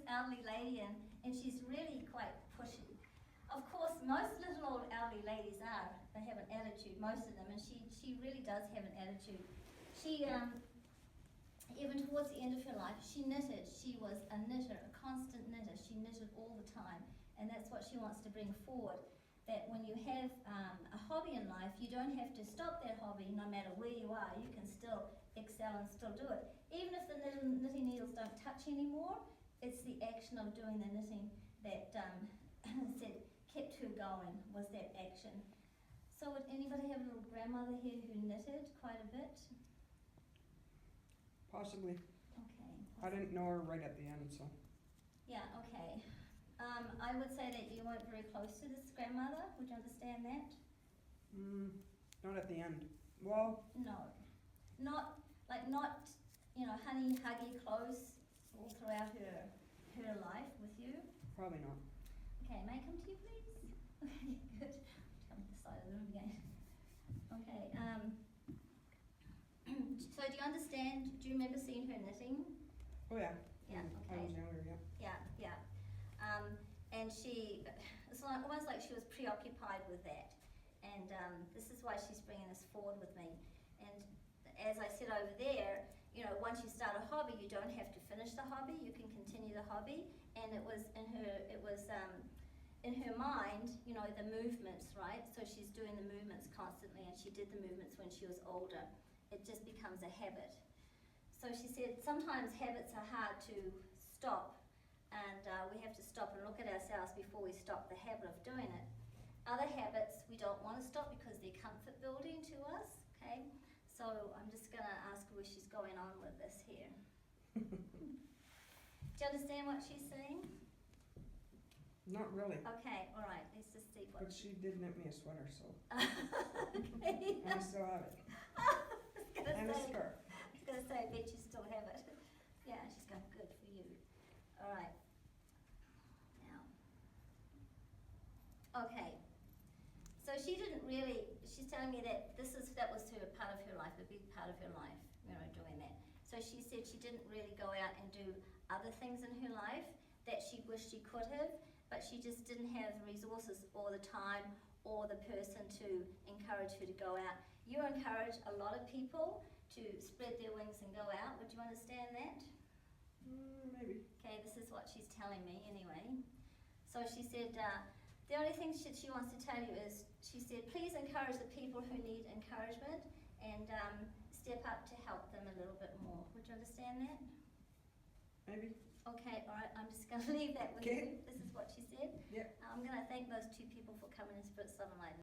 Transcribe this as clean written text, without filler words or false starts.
elderly lady, and she's really quite pushy. Of course, most little old elderly ladies are. They have an attitude, most of them, and she really does have an attitude. She, even towards the end of her life, she knitted. She was a knitter, a constant knitter. She knitted all the time, and that's what she wants to bring forward. That when you have a hobby in life, you don't have to stop that hobby no matter where you are. You can still excel and still do it. Even if the knitting needles don't touch anymore, it's the action of doing the knitting that said, kept her going, was that action. So would anybody have a little grandmother here who knitted quite a bit? Possibly. Okay. I didn't know her right at the end, so. Yeah, okay. I would say that you weren't very close to this grandmother. Would you understand that? Not at the end. Well. No. Not, honey, huggy, close all throughout her life with you. Probably not. Okay, may I come to you, please? Okay, good. Come to the side of the room again. Okay, so do you understand, do you remember seeing her knitting? Oh yeah. Yeah, okay. I was younger, yeah. Yeah. And it's almost like she was preoccupied with that. And this is why she's bringing this forward with me. And as I said over there, once you start a hobby, you don't have to finish the hobby. You can continue the hobby. And it was in her mind, the movements, right? So she's doing the movements constantly, and she did the movements when she was older. It just becomes a habit. So she said sometimes habits are hard to stop, and we have to stop and look at ourselves before we stop the habit of doing it. Other habits we don't want to stop because they're comfort building to us, okay? So I'm just going to ask her where she's going on with this here. Do you understand what she's saying? Not really. Okay, all right, let's just see what. But she did knit me a sweater, so. Okay. And I still have it. And a skirt. I was going to say, I bet you still have it. Yeah, she's going, good for you. All right. Now. Okay. So she didn't really, she's telling me that that was her part of her life, a big part of her life, doing that. So she said she didn't really go out and do other things in her life that she wished she could have, but she just didn't have the resources or the time or the person to encourage her to go out. You encourage a lot of people to spread their wings and go out. Would you understand that? Maybe. Okay, this is what she's telling me anyway. So she said, the only thing she wants to tell you is, she said, please encourage the people who need encouragement and step up to help them a little bit more. Would you understand that? Maybe. Okay, all right, I'm just going to leave that with you. This is what she said. Yeah. I'm going to thank those two people for coming in Spirit, Love and Light.